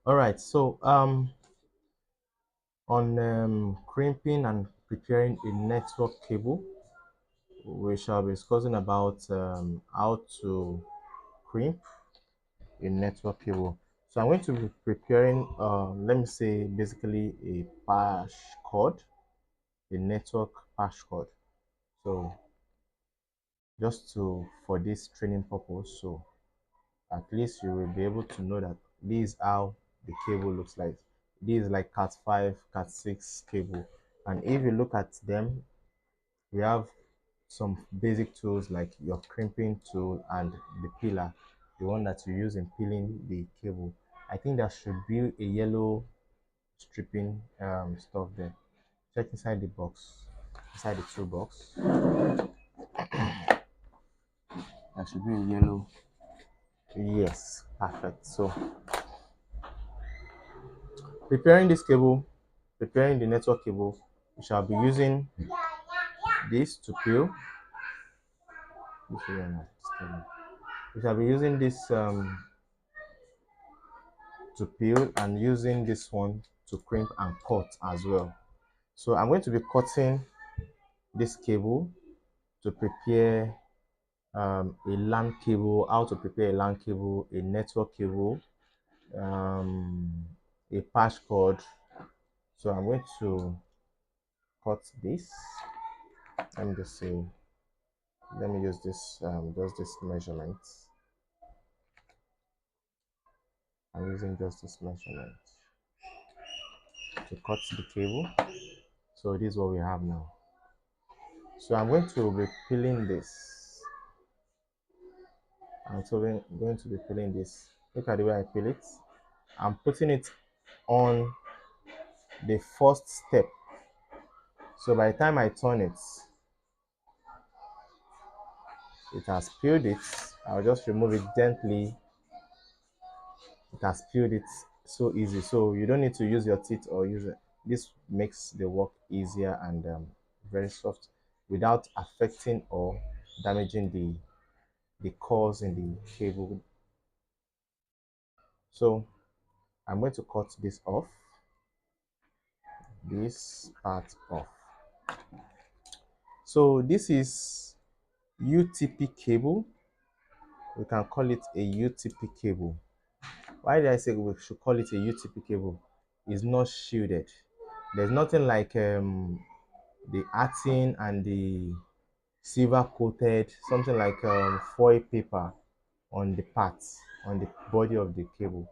All right, so on crimping and preparing a network cable, we shall be discussing about how to crimp a network cable. So I'm going to be preparing, let me say, basically a patch cord, a network patch cord. So just to for this training purpose, so at least you will be able to know that this is how the cable looks like. This is like cat 5 cat 6 cable, and if you look at them, we have some basic tools like your crimping tool and the pillar, the one that you use in peeling the cable. I think there should be a yellow stripping stuff there. Check inside the box, inside the toolbox. There should be a yellow. Yes, perfect. So preparing this cable, preparing the network cable, we shall be using this to peel. We shall be using this to peel and using this one to crimp and cut as well. So I'm going to be cutting this cable to prepare a LAN cable, how to prepare a LAN cable, a network cable, a patch cord. So I'm going to cut this. Let me just say, let me use this, just this measurement. I'm using just this measurement to cut the cable. So this is what we have now. So I'm going to be peeling this. I'm going to be peeling this. Look at the way I peel it. I'm putting it on the first step. So by the time I turn it, it has peeled it. I'll just remove it gently. It has peeled it so easy. So you don't need to use your teeth or use it. This makes the work easier and very soft without affecting or damaging the cores in the cable. So I'm going to cut this off, this part off. So this is UTP cable. We can call it a UTP cable. Why did I say we should call it a UTP cable? It's not shielded. There's nothing like the actin and the silver coated, something like foil paper on the parts, on the body of the cable.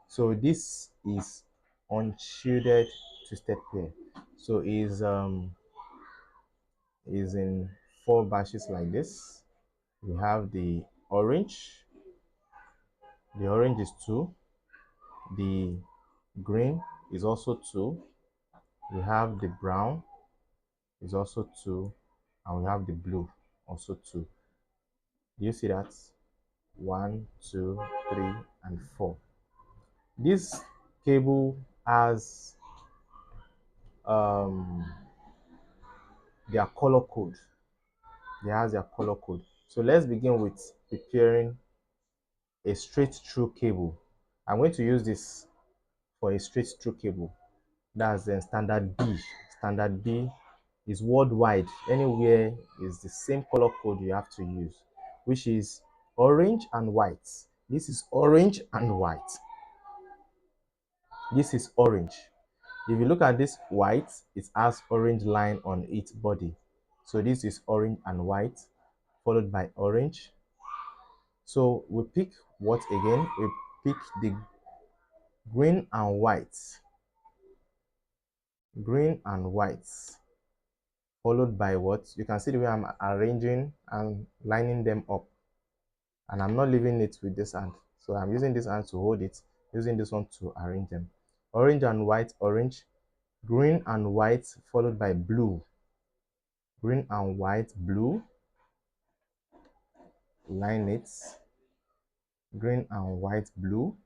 So this is unshielded twisted pair. So is in 4 batches like this. We have the orange. The orange is 2. The green is also 2. We have the brown is also 2, and we have the blue also 2. Do you see that? 1, 2, 3, and 4. This cable has um, their color code. It has their color code. So let's begin with preparing a straight through cable. I'm going to use this for a straight through cable. That's the standard B. Standard B is worldwide. Anywhere is the same color code you have to use, which is orange and white. This is orange and white. This is orange. If you look at this white, it has orange line on its body. So this is orange and white, followed by orange. So we pick what again? We pick the green and white. Green and white. Followed by what? You can see the way I'm arranging and lining them up. And I'm not leaving it with this hand. So I'm using this hand to hold it, using this one to arrange them. Orange and white, orange. Green and white, followed by blue. Green and white, blue. Line it. Green and white, blue.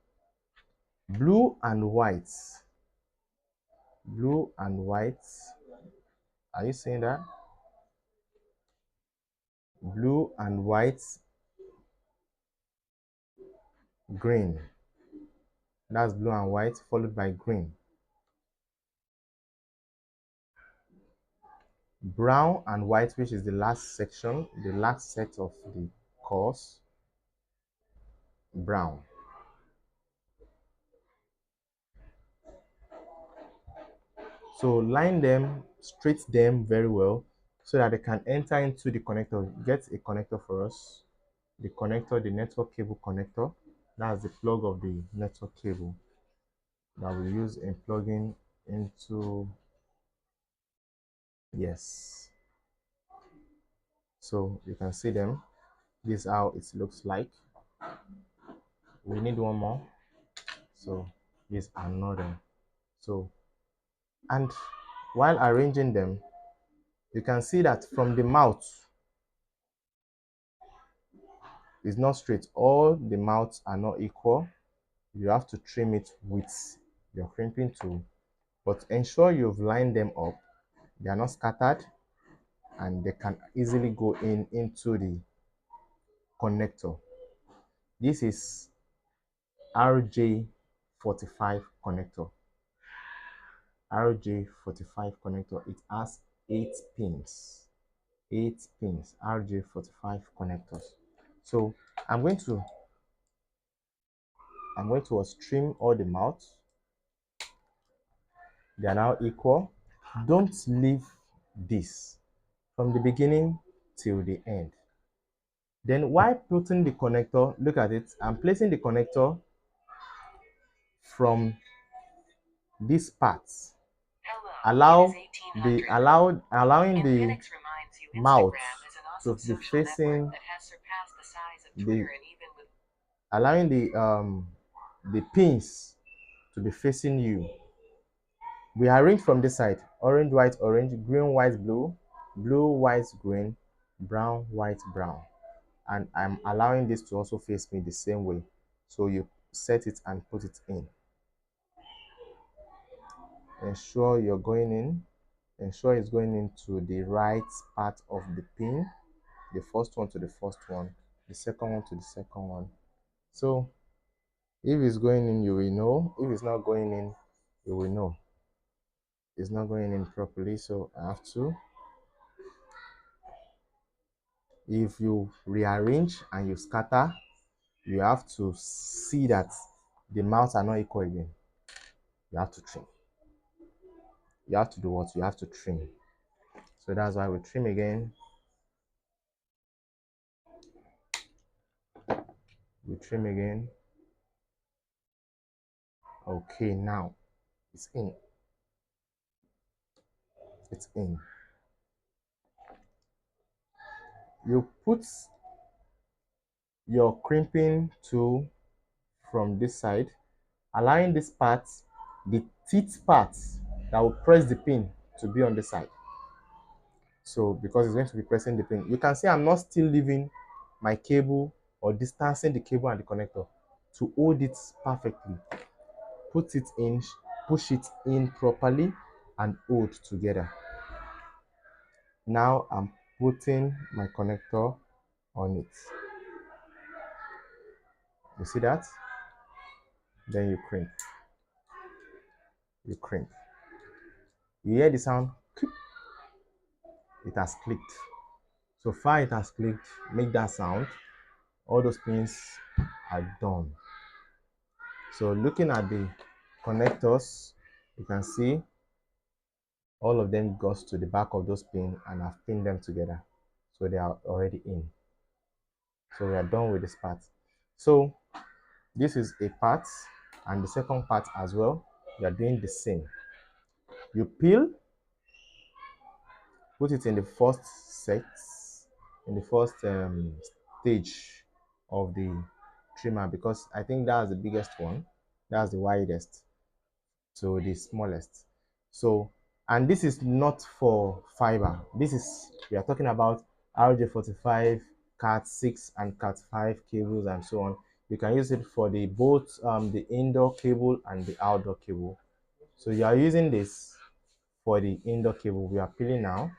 Blue and white. Blue and white. Are you seeing that? Blue and white, green. That's blue and white, followed by green. Brown and white, which is the last section, the last set of the course. Brown. So line them, straight them very well so that they can enter into the connector. Get a connector for us. The connector, the network cable connector. That's the plug of the network cable that we use in plugging into. Yes. So you can see them. This is how it looks like. We need one more. So this another. So, and while arranging them, you can see that from the mouth, it's not straight. All the mouths are not equal. You have to trim it with your crimping tool, but ensure you've lined them up. They are not scattered and they can easily go into the connector. This is RJ45 connector. RJ45 connector. It has 8 pins. 8 pins. RJ45 connectors. So I'm going to trim all the mouths. They are now equal. Don't leave this from the beginning till the end. Then while putting the connector, look at it, I'm placing the connector from this part. Allowing the mouth to be facing the allowing the pins to be facing you. We arrange from this side: orange, white, orange, green, white, blue, blue, white, green, brown, white, brown. And I'm allowing this to also face me the same way. So you set it and put it in. Ensure you're going in. Ensure it's going into the right part of the pin. The first one to the first one, the second one to the second one. So if it's going in, you will know. If it's not going in, you will know. It's not going in properly, so I have to. If you rearrange and you scatter, you have to see that the mouths are not equal again. You have to trim. You have to do what? You have to trim. So that's why we trim again. We trim again. Okay, now it's in. It's in. You put your crimping tool from this side, allowing this part, the teeth part that will press the pin, to be on the side. So because it's going to be pressing the pin, you can see I'm not still leaving my cable or distancing the cable and the connector to hold it perfectly. Put it in, push it in properly and hold together. Now I'm putting my connector on it. You see that? Then you crimp. You crimp. You hear the sound? It has clicked. So far it has clicked. Make that sound. All those pins are done. So looking at the connectors, you can see all of them goes to the back of those pins and I've pinned them together. So they are already in. So we are done with this part. So this is a part and the second part as well. We are doing the same. You peel, put it in the first set, in the first stage of the trimmer, because I think that's the biggest one. That's the widest. So the smallest. So, and this is not for fiber. This is, we are talking about RJ45, Cat 6 and Cat 5 cables and so on. You can use it for the both the indoor cable and the outdoor cable. So you are using this for the indoor cable. We are peeling now.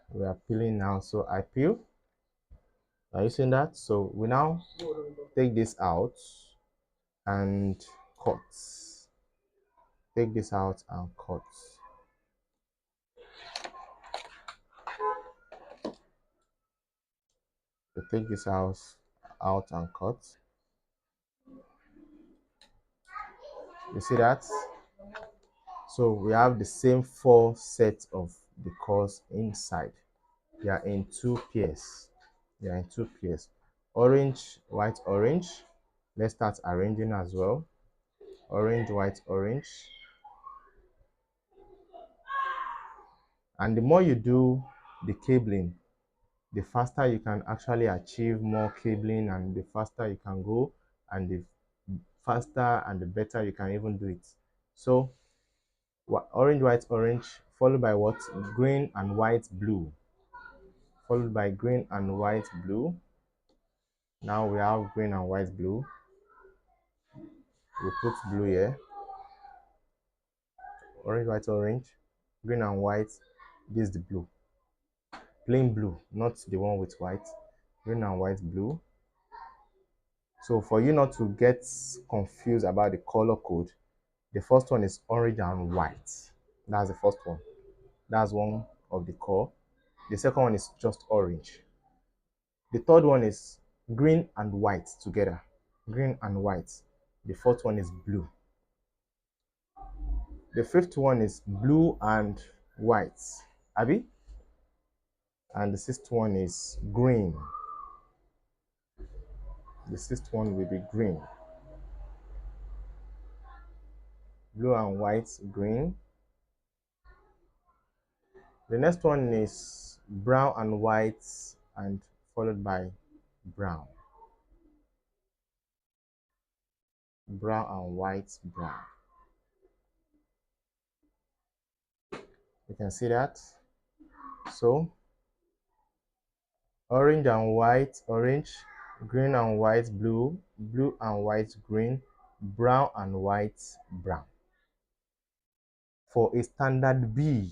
We are peeling now. So I peel. Are you seeing that? So we now take this out. and cut. Take this out and cut. So take this out and cut. You see that? So we have the same 4 sets of the cores inside. They are in 2 pairs. They are in 2 pairs. Orange, white, orange. Let's start arranging as well. Orange, white, orange. And the more you do the cabling, the faster you can actually achieve more cabling, and the faster you can go, and the faster and the better you can even do it. So orange, white, orange, followed by what? Green and white, blue. Followed by green and white, blue. Now we have green and white, blue. We put blue here. Orange, white, orange. Green and white. This is the blue. Plain blue, not the one with white. Green and white, blue. So for you not to get confused about the color code, the first one is orange and white. That's the first one. That's one of the core. The second one is just orange. The third one is green and white together. Green and white. The fourth one is blue. The fifth one is blue and white. Abby? And the sixth one is green. The sixth one will be green. Blue and white, green. The next one is brown and white, and followed by brown. Brown and white, brown. You can see that. So orange and white, orange, green and white, blue, blue and white, green, brown and white, brown. For a standard B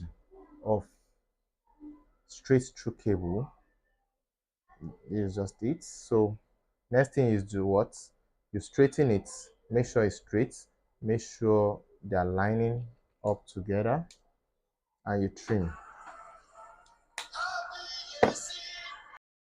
of straight through cable, is just it. So next thing is do what? You straighten it, make sure it's straight, make sure they are lining up together, and you trim.